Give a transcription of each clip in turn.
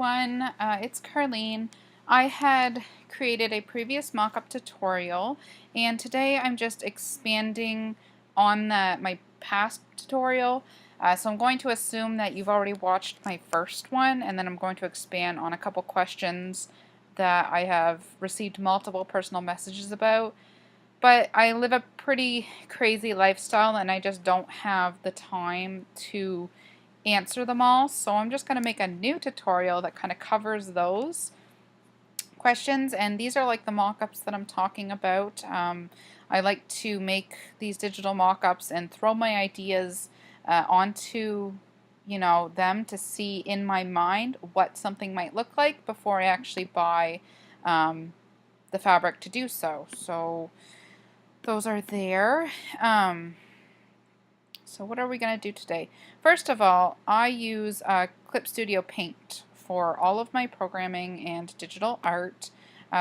everyone, it's Carlene. I had created a previous mock-up tutorial, and today I'm just expanding on my past tutorial. So I'm going to assume that you've already watched my first one, and then I'm going to expand on a couple questions that I have received multiple personal messages about. But I live a pretty crazy lifestyle, and I just don't have the time to answer them all, so I'm just going to make a new tutorial that kind of covers those questions, and these are like the mock-ups that I'm talking about. I like to make these digital mock-ups and throw my ideas onto them to see in my mind what something might look like before I actually buy the fabric to do so. So those are there. So what are we going to do today? First of all, I use Clip Studio Paint for all of my programming and digital art.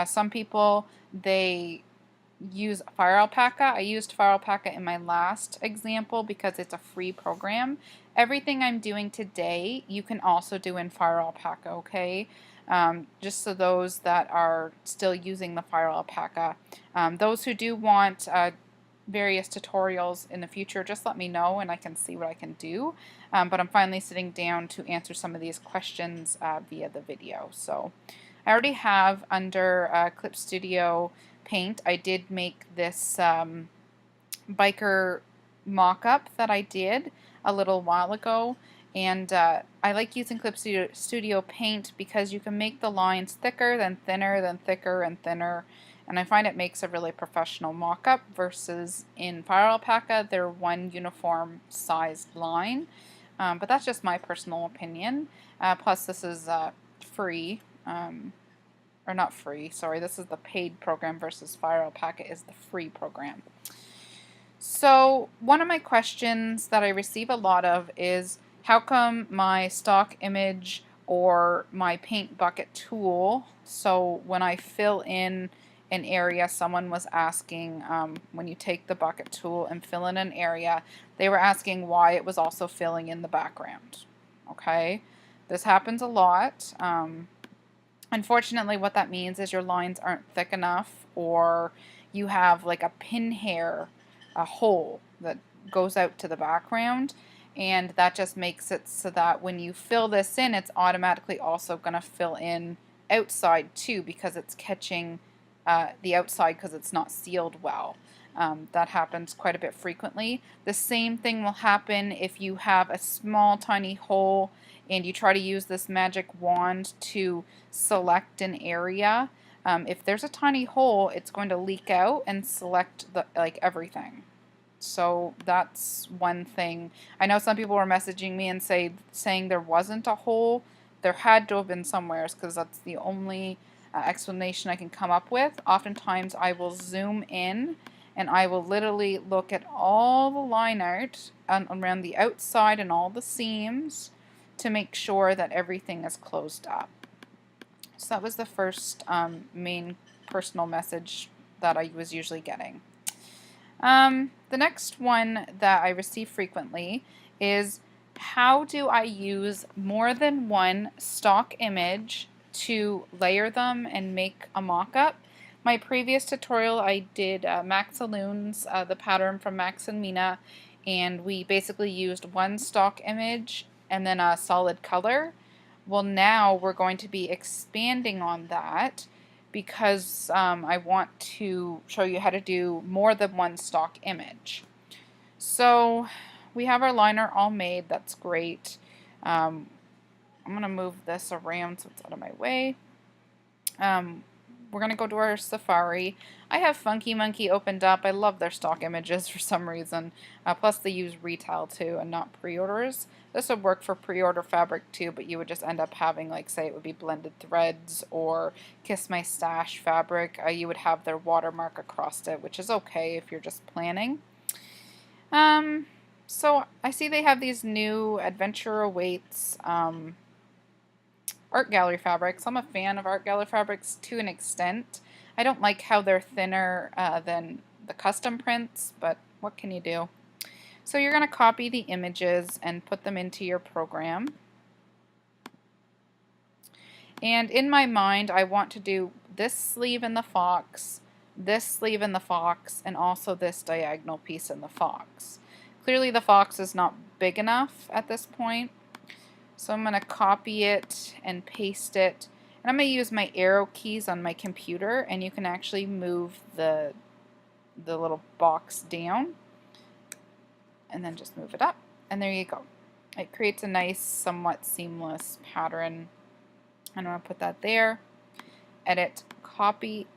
Some people, they use Fire Alpaca. I used Fire Alpaca in my last example because it's a free program. Everything I'm doing today, you can also do in Fire Alpaca, okay? Just so those that are still using the Fire Alpaca. Those who do want various tutorials in the future, just let me know and I can see what I can do. But I'm finally sitting down to answer some of these questions via the video. So I already have under Clip Studio Paint, I did make this biker mock-up that I did a little while ago. And I like using Clip Studio Paint because you can make the lines thicker, then thinner, then thicker and thinner. And I find it makes a really professional mock-up versus in Fire Alpaca, they're one uniform sized line. But that's just my personal opinion. Plus this is free, or not free, sorry, this is the paid program versus Fire Alpaca is the free program. So one of my questions that I receive a lot of is, how come my stock image or my paint bucket tool, so when I fill in an area, someone was asking, when you take the bucket tool and fill in an area, they were asking why it was also filling in the background. Okay, this happens a lot. Unfortunately, what that means is your lines aren't thick enough, or you have like a pin hair, a hole that goes out to the background, and that just makes it so that when you fill this in, it's automatically also going to fill in outside too, because it's catching the outside because it's not sealed well. That happens quite a bit frequently. The same thing will happen if you have a small tiny hole and you try to use this magic wand to select an area. If there's a tiny hole, it's going to leak out and select like everything. So that's one thing. I know some people were messaging me and saying there wasn't a hole. There had to have been somewhere, because that's the only explanation I can come up with. Oftentimes I will zoom in and I will literally look at all the line art around the outside and all the seams to make sure that everything is closed up. So that was the first main personal message that I was usually getting. The next one that I receive frequently is, how do I use more than one stock image to layer them and make a mock-up? My previous tutorial I did Max Saloons, the pattern from Max and Mina, and we basically used one stock image and then a solid color. Well, now we're going to be expanding on that because I want to show you how to do more than one stock image. So we have our liner all made. That's great. I'm going to move this around so it's out of my way. We're going to go to our Safari. I have Funky Monkey opened up. I love their stock images for some reason. Plus they use retail too and not pre-orders. This would work for pre-order fabric too, but you would just end up having, like, say it would be Blended Threads or Kiss My Stash fabric. You would have their watermark across it, which is okay if you're just planning. So I see they have these new Adventure Awaits art gallery fabrics. I'm a fan of art gallery fabrics to an extent. I don't like how they're thinner than the custom prints, but what can you do? So you're going to copy the images and put them into your program. And in my mind, I want to do this sleeve in the fox, this sleeve in the fox, and also this diagonal piece in the fox. Clearly the fox is not big enough at this point, so I'm going to copy it and paste it. And I'm going to use my arrow keys on my computer, and you can actually move the little box down and then just move it up, and there you go. It creates a nice, somewhat seamless pattern. I'm going to put that there. Edit, copy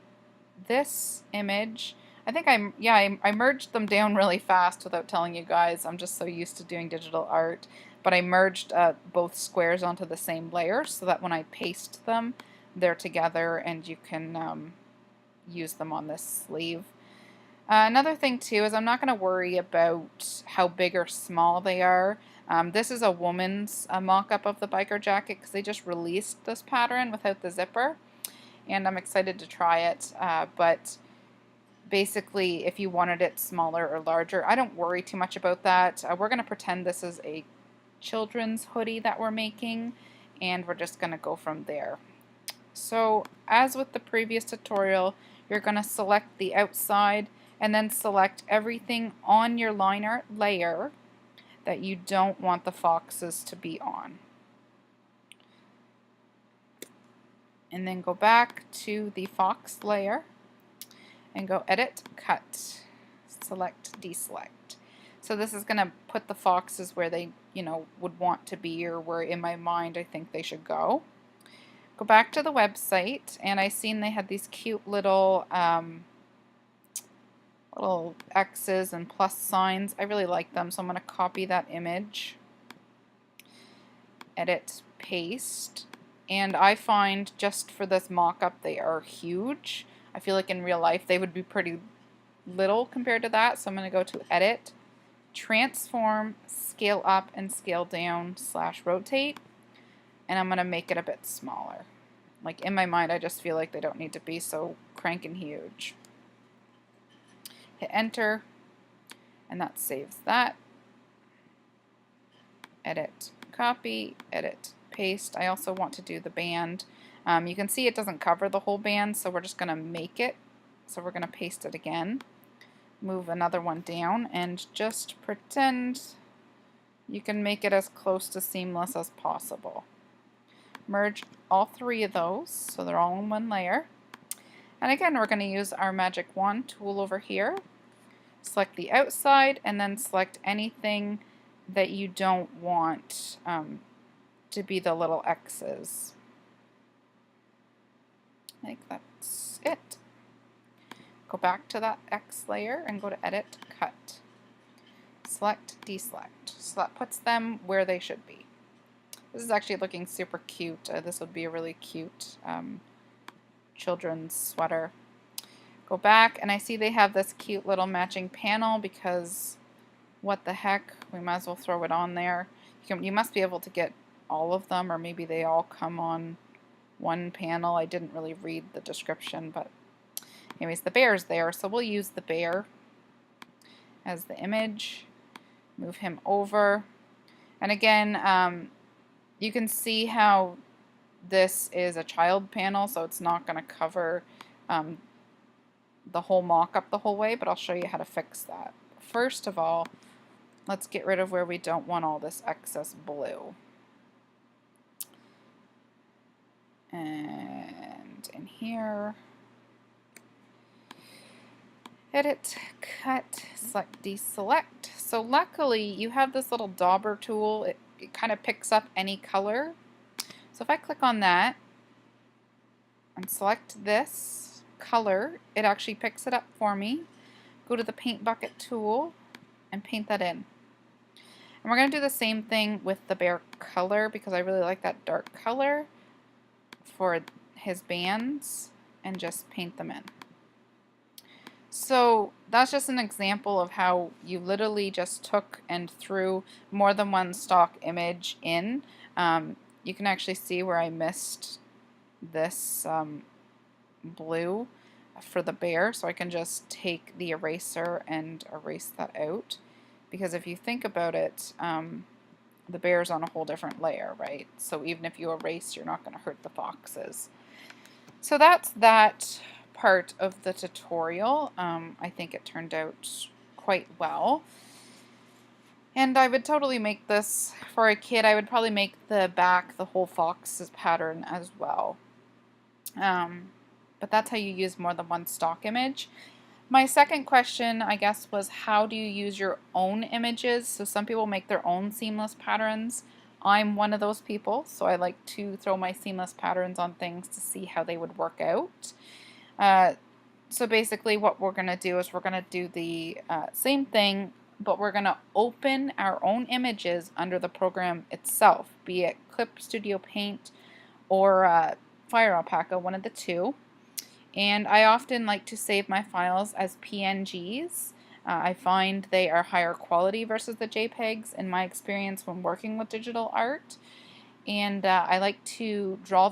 this image. I think I merged them down really fast without telling you guys. I'm just so used to doing digital art. But I merged both squares onto the same layer so that when I paste them, they're together and you can use them on this sleeve. Another thing too is I'm not going to worry about how big or small they are. This is a woman's mock-up of the biker jacket because they just released this pattern without the zipper, and I'm excited to try it. But basically, if you wanted it smaller or larger, I don't worry too much about that. We're going to pretend this is a children's hoodie that we're making, and we're just going to go from there. So as with the previous tutorial, you're going to select the outside and then select everything on your liner layer that you don't want the foxes to be on. And then go back to the fox layer and go Edit, Cut, Select, Deselect. So this is going to put the foxes where they, would want to be, or where in my mind I think they should go. Go back to the website, and I seen they had these cute little little X's and plus signs. I really like them, so I'm going to copy that image, edit, paste, and I find just for this mock-up they are huge. I feel like in real life they would be pretty little compared to that, so I'm going to go to Edit, Transform, Scale Up and Scale Down / Rotate, and I'm going to make it a bit smaller. Like in my mind I just feel like they don't need to be so cranking huge. Hit enter, and that saves that. Edit, copy, edit, paste. I also want to do the band. You can see it doesn't cover the whole band, so we're just going to make it. So we're going to paste it again. Move another one down and just pretend you can make it as close to seamless as possible. Merge all three of those so they're all in one layer. And again, we're going to use our magic wand tool over here. Select the outside and then select anything that you don't want to be the little X's. I think that's it. Go back to that X layer and go to Edit, Cut. Select, Deselect. So that puts them where they should be. This is actually looking super cute. This would be a really cute children's sweater. Go back, and I see they have this cute little matching panel because what the heck, we might as well throw it on there. You must be able to get all of them, or maybe they all come on one panel. I didn't really read the description, but anyways, the bear's there, so we'll use the bear as the image. Move him over, and again, you can see how this is a child panel, so it's not going to cover the whole mock-up the whole way, but I'll show you how to fix that. First of all, let's get rid of where we don't want all this excess blue. And in here, edit, cut, select, deselect. So luckily you have this little dauber tool. It kind of picks up any color. So if I click on that and select this color, it actually picks it up for me. Go to the paint bucket tool and paint that in. And we're going to do the same thing with the bear color because I really like that dark color for his bands, and just paint them in. So that's just an example of how you literally just took and threw more than one stock image in. You can actually see where I missed this blue for the bear, so I can just take the eraser and erase that out. Because if you think about it, the bear's on a whole different layer, right? So even if you erase, you're not going to hurt the foxes. So that's that part of the tutorial. I think it turned out quite well. And I would totally make this for a kid. I would probably make the back the whole fox's pattern as well. But that's how you use more than one stock image. My second question, I guess, was how do you use your own images? So some people make their own seamless patterns. I'm one of those people, so I like to throw my seamless patterns on things to see how they would work out. So basically what we're going to do is we're going to do the same thing, but we're going to open our own images under the program itself, be it Clip Studio Paint or Fire Alpaca, one of the two. And I often like to save my files as PNGs. I find they are higher quality versus the JPEGs in my experience when working with digital art. And I like to draw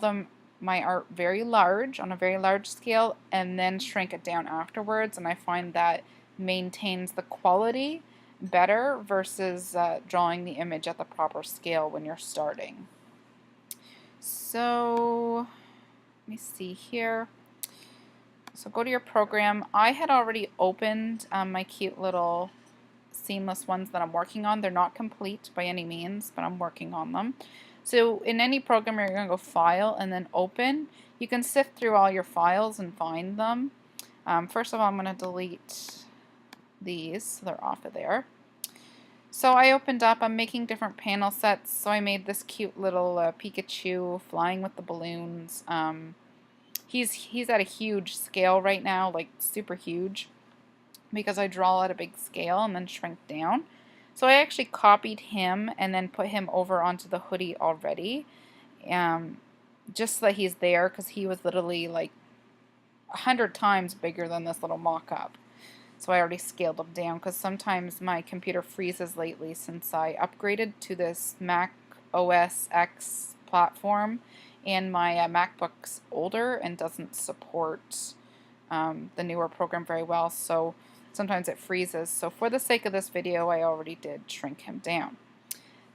my art very large, on a very large scale, and then shrink it down afterwards. And I find that maintains the quality better versus drawing the image at the proper scale when you're starting. So let me see here. So go to your program. I had already opened my cute little seamless ones that I'm working on. They're not complete by any means, but I'm working on them. So in any program, you're going to go File and then Open. You can sift through all your files and find them. First of all, I'm going to delete these so they're off of there. So I opened up, I'm making different panel sets. So I made this cute little Pikachu flying with the balloons. He's at a huge scale right now, like super huge, because I draw at a big scale and then shrink down. So I actually copied him and then put him over onto the hoodie already, just so that he's there, because he was literally like 100 times bigger than this little mock-up. So I already scaled him down, because sometimes my computer freezes lately since I upgraded to this Mac OS X platform, and my MacBook's older and doesn't support the newer program very well, so sometimes it freezes. So for the sake of this video, I already did shrink him down.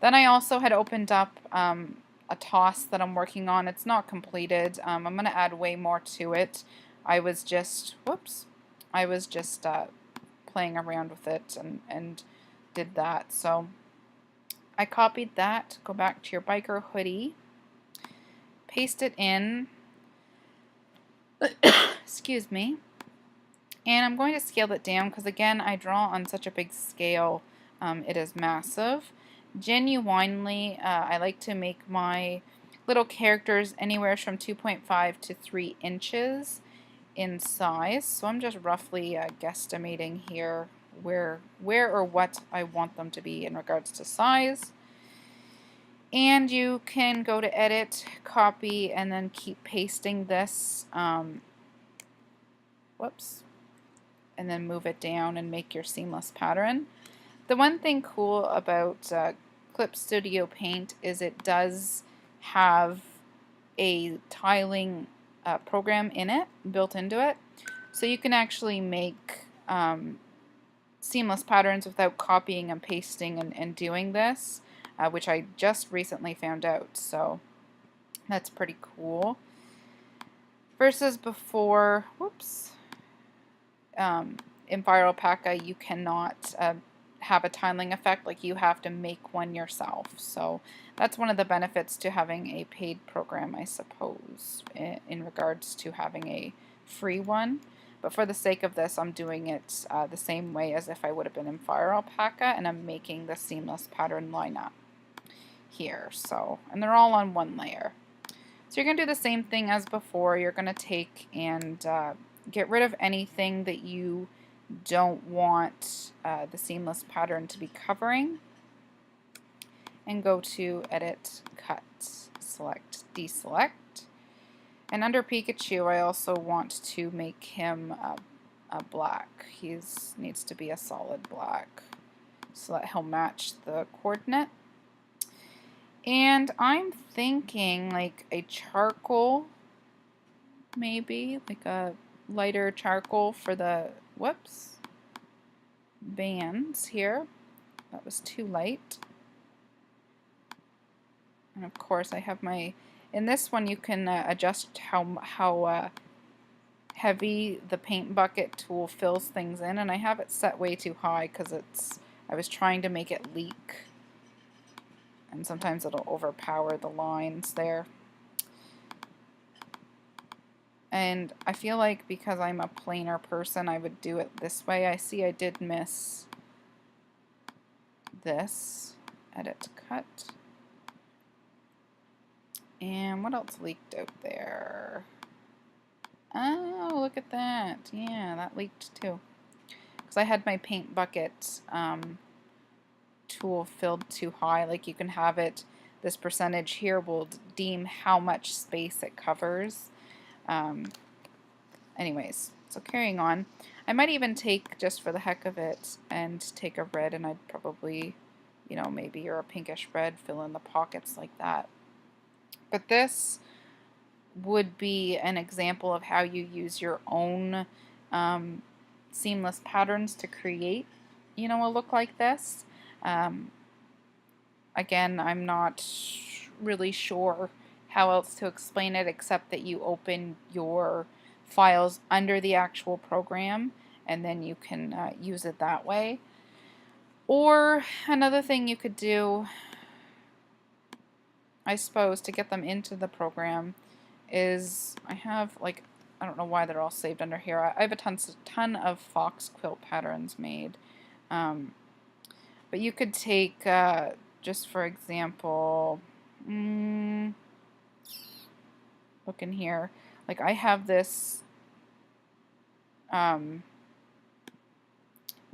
Then I also had opened up a toss that I'm working on. It's not completed. I'm going to add way more to it. I was just playing around with it and did that. So I copied that. Go back to your biker hoodie. Paste it in. Excuse me. And I'm going to scale it down because, again, I draw on such a big scale. It is massive. Genuinely, I like to make my little characters anywhere from 2.5 to 3 inches in size. So I'm just roughly guesstimating here where or what I want them to be in regards to size. And you can go to Edit, Copy, and then keep pasting this. Whoops. And then move it down and make your seamless pattern. The one thing cool about Clip Studio Paint is it does have a tiling program in it, built into it. So you can actually make seamless patterns without copying and pasting and doing this. Which I just recently found out, so that's pretty cool. Versus before, whoops, in Fire Alpaca you cannot have a tiling effect, like you have to make one yourself. So that's one of the benefits to having a paid program, I suppose, in regards to having a free one. But for the sake of this, I'm doing it the same way as if I would have been in Fire Alpaca, and I'm making the seamless pattern line up here. So, and they're all on one layer. So you're going to do the same thing as before. You're going to take and get rid of anything that you don't want the seamless pattern to be covering, and go to Edit, Cut, Select, Deselect. And under Pikachu, I also want to make him a black. He needs to be a solid black so that he'll match the coordinate. And I'm thinking like a charcoal, maybe, like a lighter charcoal for the, whoops, bands here. That was too light. And of course I have my, in this one you can adjust how heavy the paint bucket tool fills things in, and I have it set way too high because I was trying to make it leak, and sometimes it'll overpower the lines there. And I feel like because I'm a plainer person, I would do it this way. I see I did miss this. Edit, cut. And what else leaked out there? Oh, look at that. Yeah, that leaked too. Because I had my paint bucket tool filled too high. Like you can have it, this percentage here will deem how much space it covers. Anyways, so carrying on. I might even take, just for the heck of it, and take a red, and I'd probably, you know, maybe or a pinkish red, fill in the pockets like that. But this would be an example of how you use your own seamless patterns to create, you know, a look like this. Again, I'm not really sure how else to explain it except that you open your files under the actual program and then you can use it that way. Or another thing you could do, I suppose, to get them into the program is I have, like, I don't know why they're all saved under here. I have a ton of fox quilt patterns made. But you could take, just for example, look in here. Like I have this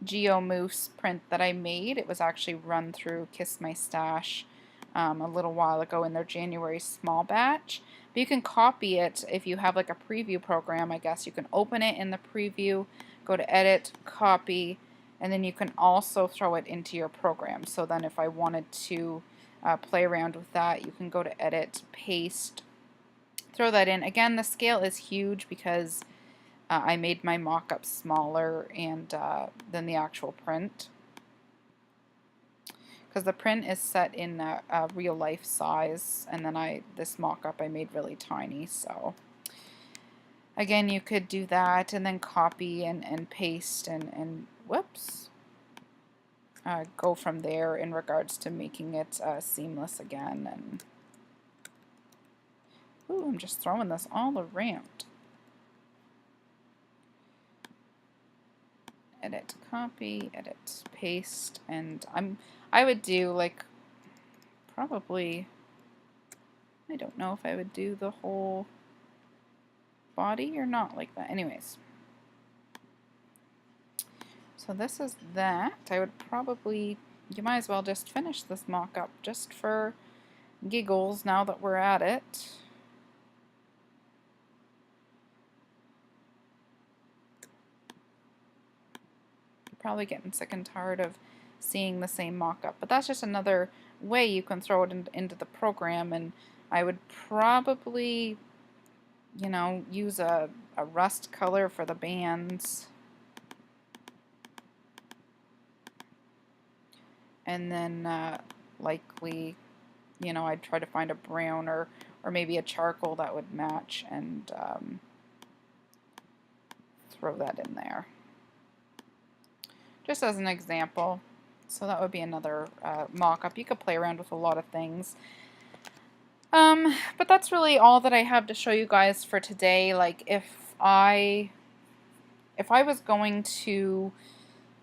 Geo Moose print that I made. It was actually run through Kiss My Stash a little while ago in their January small batch. But you can copy it if you have like a preview program, I guess. You can open it in the preview, go to edit, copy, and then you can also throw it into your program. So then if I wanted to play around with that, you can go to edit, paste, throw that in. Again, the scale is huge because I made my mock-up smaller and than the actual print. Because the print is set in a real life size, and then this mock-up I made really tiny. So again, you could do that and then copy and paste and whoops, go from there in regards to making it seamless again. And ooh, I'm just throwing this all around. Edit, copy, edit, paste, and I would do like probably, I don't know if I would do the whole body or not like that. Anyways, so this is that. I would probably, you might as well just finish this mock-up just for giggles now that we're at it. Probably getting sick and tired of seeing the same mock-up, but that's just another way you can throw it into the program. And I would probably, you know, use a rust color for the bands, and then likely, you know, I'd try to find a brown or maybe a charcoal that would match, and throw that in there just as an example. So that would be another mock-up. You could play around with a lot of things. But that's really all that I have to show you guys for today. Like if I was going to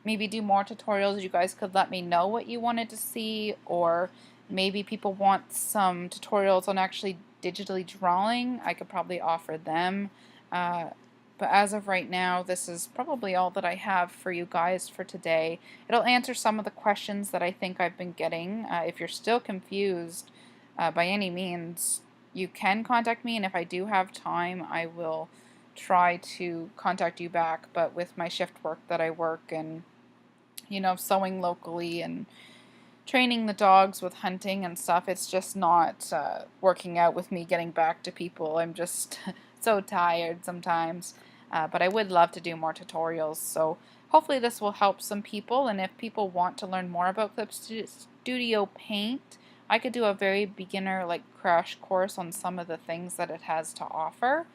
maybe do more tutorials, you guys could let me know what you wanted to see, or maybe people want some tutorials on actually digitally drawing. I could probably offer them. But as of right now, this is probably all that I have for you guys for today. It'll answer some of the questions that I think I've been getting. If you're still confused, by any means, you can contact me, and if I do have time, I will try to contact you back. But with my shift work that I work, and, you know, sewing locally and training the dogs with hunting and stuff, it's just not working out with me getting back to people. I'm just so tired sometimes. But I would love to do more tutorials, so hopefully this will help some people. And if people want to learn more about Clip Studio Paint, I could do a very beginner like crash course on some of the things that it has to offer.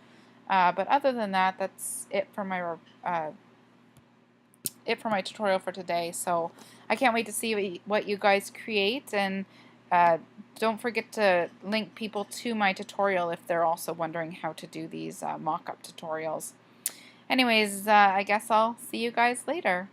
But other than that, that's it for my tutorial for today. So I can't wait to see what you guys create, and uh, don't forget to link people to my tutorial if they're also wondering how to do these mock-up tutorials. Anyways, I guess I'll see you guys later.